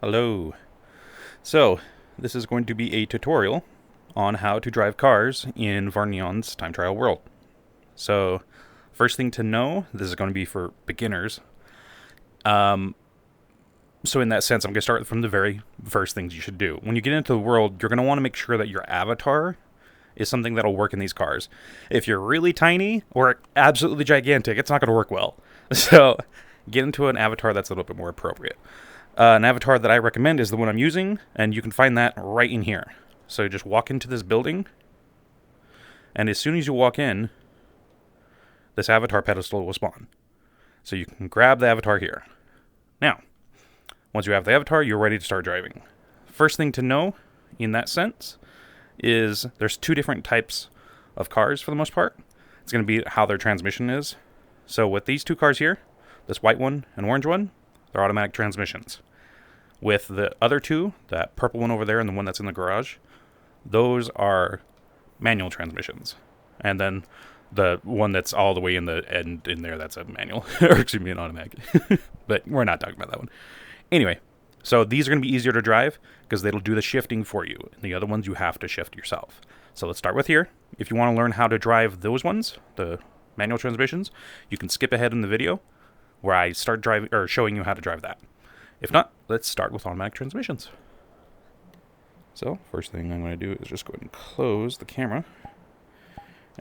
Hello. So, this is going to be a tutorial on how to drive cars in Varneon's time trial world. So, first thing to know, this is going to be for beginners. So in that sense, I'm going to start from the very first things you should do. When you get into the world, you're going to want to make sure that your avatar is something that'll work in these cars. If you're really tiny or absolutely gigantic, it's not going to work well. So, get into an avatar that's a little bit more appropriate. An avatar that I recommend is the one I'm using, and you can find that right in here. So you just walk into this building, and as soon as you walk in, this avatar pedestal will spawn. So you can grab the avatar here. Now, once you have the avatar, you're ready to start driving. First thing to know, in that sense, is there's two different types of cars for the most part. It's going to be how their transmission is. So with these two cars here, this white one and orange one, they're automatic transmissions. With the other two, that purple one over there and the one that's in the garage, those are manual transmissions. And then the one that's all the way in the end in there, that's a manual, or excuse me, an automatic. But we're not talking about that one. Anyway, so these are going to be easier to drive because they'll do the shifting for you. And the other ones you have to shift yourself. So let's start with here. If you want to learn how to drive those ones, the manual transmissions, you can skip ahead in the video where I start driving or showing you how to drive that. If not, let's start with automatic transmissions. So first thing I'm going to do is just go ahead and close the camera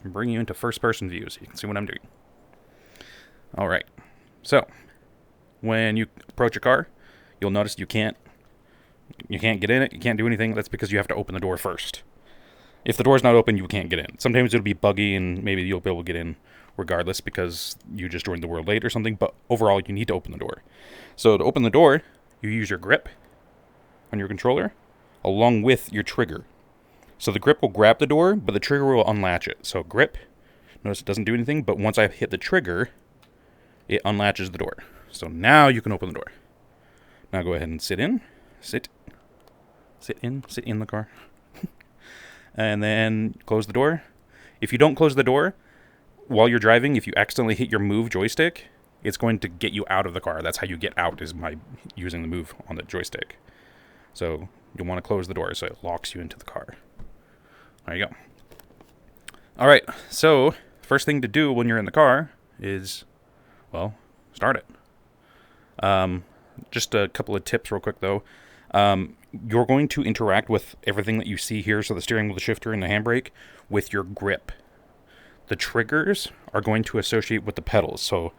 and bring you into first person view so you can see what I'm doing. All right. So when you approach a car, you'll notice you can't get in it. You can't do anything. That's because you have to open the door first. If the door's not open, you can't get in. Sometimes it'll be buggy and maybe you'll be able to get in regardless because you just joined the world late or something. But overall, you need to open the door. So to open the door, you use your grip on your controller along with your trigger. So the grip will grab the door, but the trigger will unlatch it. So grip, notice it doesn't do anything, but once I hit the trigger, it unlatches the door. So now you can open the door. Now go ahead and sit in the car. And then close the door. If you don't close the door while you're driving, if you accidentally hit your move joystick, it's going to get you out of the car. That's how you get out, is by using the move on the joystick. So you'll want to close the door so it locks you into the car. There you go. All right, so first thing to do when you're in the car is, well, start it. Just a couple of tips real quick, though. You're going to interact with everything that you see here, so the steering wheel, the shifter, and the handbrake, with your grip. The triggers are going to associate with the pedals, so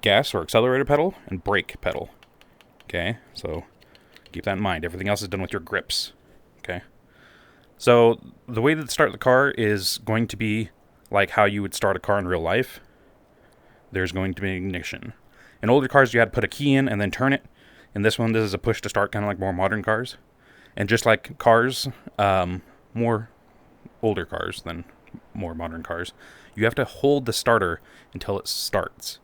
gas or accelerator pedal and brake pedal. Okay, so keep that in mind. Everything else is done with your grips. Okay, so the way to start the car is going to be like how you would start a car in real life. There's going to be ignition. In older cars, you had to put a key in and then turn it. In this one, this is a push to start, kind of like more modern cars. And just like cars, more older cars than more modern cars, you have to hold the starter until it starts.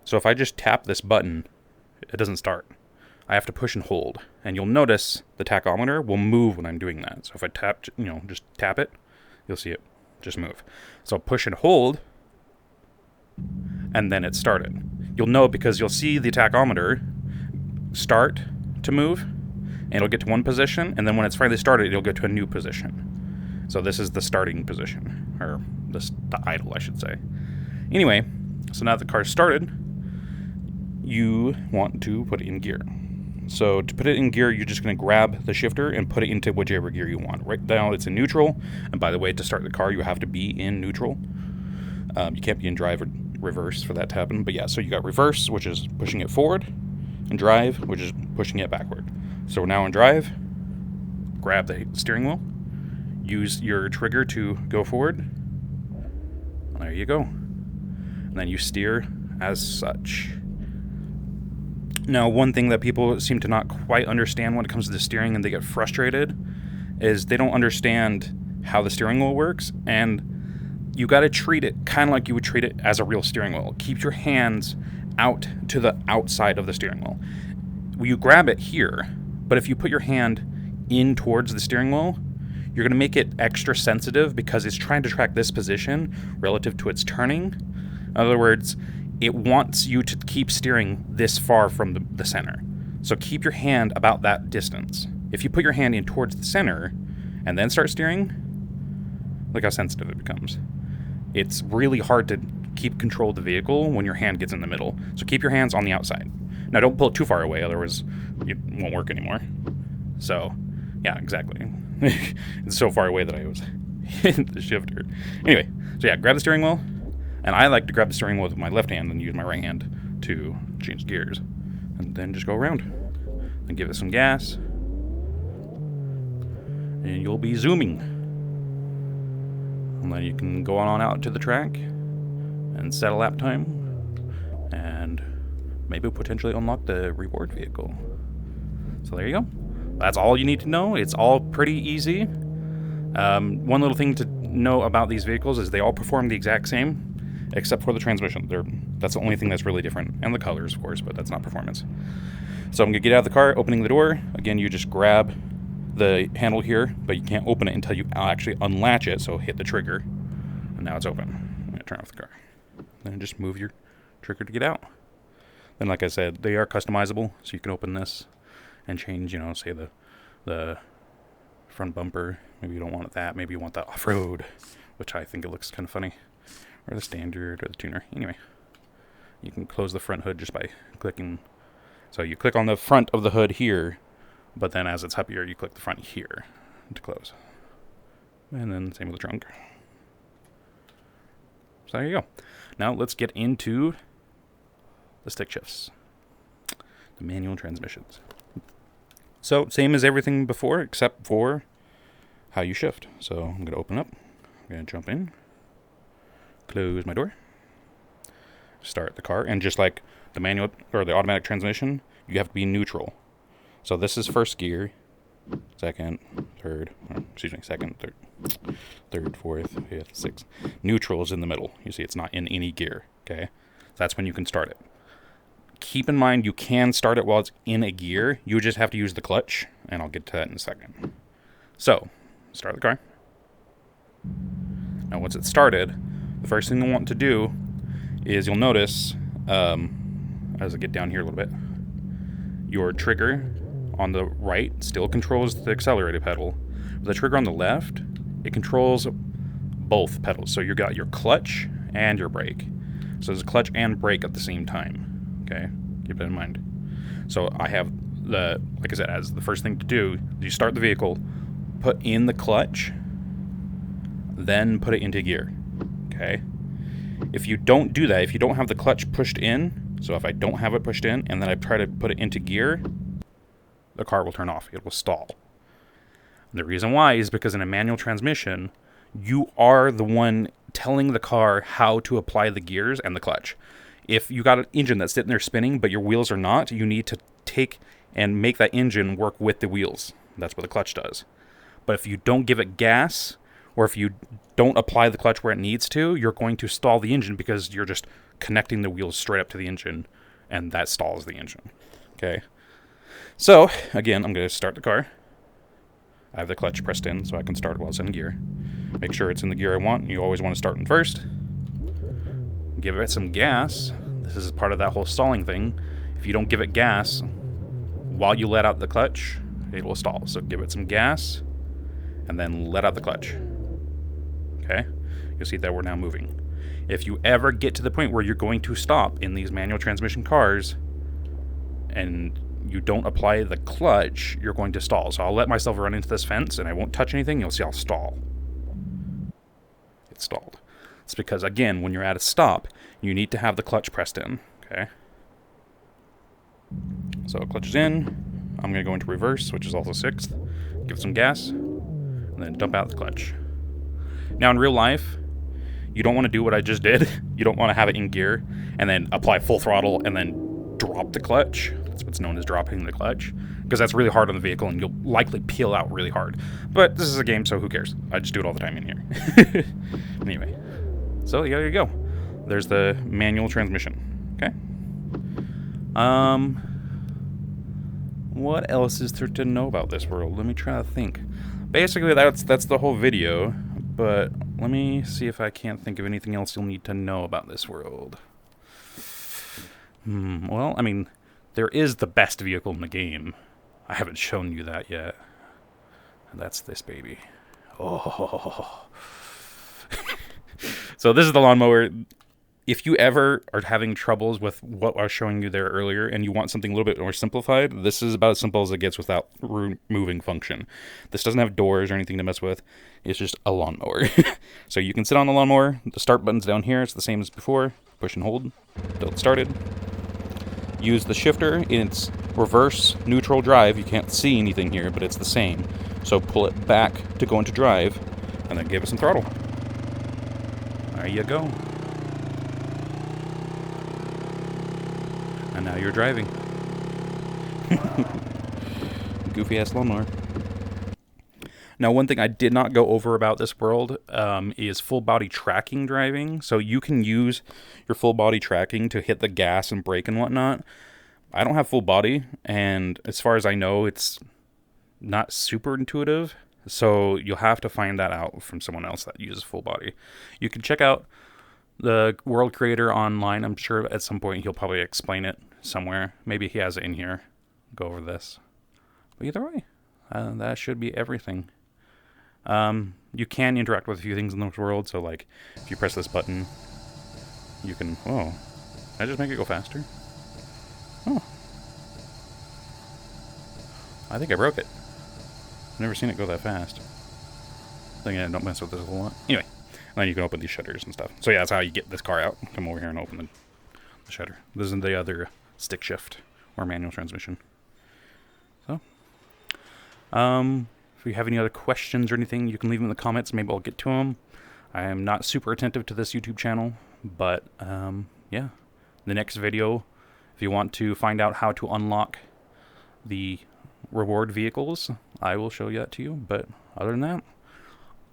So if I just tap this button, it doesn't start. I have to push and hold. And you'll notice the tachometer will move when I'm doing that. So if I tap, just tap it, you'll see it just move. So push and hold, and then it started. You'll know because you'll see the tachometer start to move, and it'll get to one position, and then when it's finally started, it'll get to a new position. So this is the starting position, or the idle, I should say. Anyway, so now the car's started, you want to put it in gear. So to put it in gear, you're just going to grab the shifter and put it into whichever gear you want. Right now it's in neutral, and by the way, to start the car, you have to be in neutral. You can't be in drive or reverse for that to happen, but yeah, so you got reverse, which is pushing it forward, and drive, which is pushing it backward. So now in drive, grab the steering wheel, use your trigger to go forward. There you go. And then you steer as such. Now, one thing that people seem to not quite understand when it comes to the steering and they get frustrated is they don't understand how the steering wheel works, and you got to treat it kind of like you would treat it as a real steering wheel. Keep your hands out to the outside of the steering wheel. You grab it here, but if you put your hand in towards the steering wheel, you're going to make it extra sensitive because it's trying to track this position relative to its turning. In other words, it wants you to keep steering this far from the center. So keep your hand about that distance. If you put your hand in towards the center and then start steering, look how sensitive it becomes. It's really hard to keep control of the vehicle when your hand gets in the middle. So keep your hands on the outside. Now don't pull it too far away, otherwise it won't work anymore. So, yeah, exactly. It's so far away that I was hitting the shifter. Anyway, so yeah, grab the steering wheel. And I like to grab the steering wheel with my left hand and use my right hand to change gears. And then just go around. And give it some gas. And you'll be zooming. And then you can go on out to the track and set a lap time. And maybe potentially unlock the reward vehicle. So there you go. That's all you need to know. It's all pretty easy. One little thing to know about these vehicles is they all perform the exact same, except for the transmission. That's the only thing that's really different. And the colors, of course, but that's not performance. So I'm going to get out of the car, opening the door. Again, you just grab the handle here, but you can't open it until you actually unlatch it, so hit the trigger. And now it's open. I'm going to turn off the car. Then just move your trigger to get out. Then, like I said, they are customizable, so you can open this and change, say the front bumper. Maybe you don't want that. Maybe you want that off-road, which I think it looks kind of funny. Or the standard or the tuner. Anyway, you can close the front hood just by clicking. So you click on the front of the hood here, but then as it's up here, you click the front here to close. And then same with the trunk. So there you go. Now let's get into the stick shifts. The manual transmissions. So same as everything before, except for how you shift. So I'm going to open up. I'm going to jump in. Close my door. Start the car. And just like the manual or the automatic transmission, you have to be neutral. So this is first gear, second, third, fourth, fifth, sixth. Neutral is in the middle. You see it's not in any gear. Okay. That's when you can start it. Keep in mind you can start it while it's in a gear. You just have to use the clutch, and I'll get to that in a second. So, start the car. Now once it's started, the first thing you want to do is you'll notice, as I get down here a little bit, your trigger on the right still controls the accelerator pedal. The trigger on the left, it controls both pedals. So you got your clutch and your brake. So there's clutch and brake at the same time. Okay, keep that in mind. So I have like I said, as the first thing to do, you start the vehicle, put in the clutch, then put it into gear. Okay. If you don't do that, if you don't have the clutch pushed in, so if I don't have it pushed in and then I try to put it into gear, the car will turn off. It will stall. And the reason why is because in a manual transmission, you are the one telling the car how to apply the gears and the clutch. If you got an engine that's sitting there spinning, but your wheels are not, you need to take and make that engine work with the wheels. That's what the clutch does. But if you don't give it gas, or if you don't apply the clutch where it needs to, you're going to stall the engine because you're just connecting the wheels straight up to the engine, and that stalls the engine. Okay. So, again, I'm going to start the car. I have the clutch pressed in so I can start while it's in gear. Make sure it's in the gear I want. You always want to start in first. Give it some gas. This is part of that whole stalling thing. If you don't give it gas while you let out the clutch, it will stall. So give it some gas and then let out the clutch. Okay? You'll see that we're now moving. If you ever get to the point where you're going to stop in these manual transmission cars and you don't apply the clutch, you're going to stall. So I'll let myself run into this fence and I won't touch anything. You'll see I'll stall. It stalled. It's because, again, when you're at a stop, you need to have the clutch pressed in. Okay? So clutch is in. I'm going to go into reverse, which is also sixth. Give it some gas. And then dump out the clutch. Now, in real life, you don't want to do what I just did. You don't want to have it in gear and then apply full throttle and then drop the clutch. That's what's known as dropping the clutch. Because that's really hard on the vehicle and you'll likely peel out really hard. But this is a game, so who cares? I just do it all the time in here. Anyway. So there you go. There's the manual transmission. Okay. What else is there to know about this world? Let me try to think. Basically, that's the whole video. But let me see if I can't think of anything else you'll need to know about this world. Well, I mean, there is the best vehicle in the game. I haven't shown you that yet. And that's this baby. Oh. So this is the lawnmower. If you ever are having troubles with what I was showing you there earlier and you want something a little bit more simplified, this is about as simple as it gets without removing function. This doesn't have doors or anything to mess with. It's just a lawnmower. So you can sit on the lawnmower. The start button's down here. It's the same as before. Push and hold until it's started. Use the shifter in its reverse neutral drive. You can't see anything here, but it's the same. So pull it back to go into drive and then give it some throttle. There you go. And now you're driving. Goofy ass lawnmower. Now, one thing I did not go over about this world is full body tracking driving. So you can use your full body tracking to hit the gas and brake and whatnot. I don't have full body, and as far as I know, it's not super intuitive. So you'll have to find that out from someone else that uses full body. You can check out the world creator online. I'm sure at some point he'll probably explain it somewhere. Maybe he has it in here. Go over this. But either way, that should be everything. You can interact with a few things in this world. So like if you press this button, you can, oh, did I just make it go faster? Oh, I think I broke it. I've never seen it go that fast. I think I don't mess with this a whole lot. Anyway, and then you can open these shutters and stuff. So yeah, that's how you get this car out. Come over here and open the shutter. This is the other stick shift or manual transmission. So, if you have any other questions or anything, you can leave them in the comments. Maybe I'll get to them. I am not super attentive to this YouTube channel, but yeah. The next video, if you want to find out how to unlock the reward vehicles, I will show you that to you. But other than that,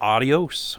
adios.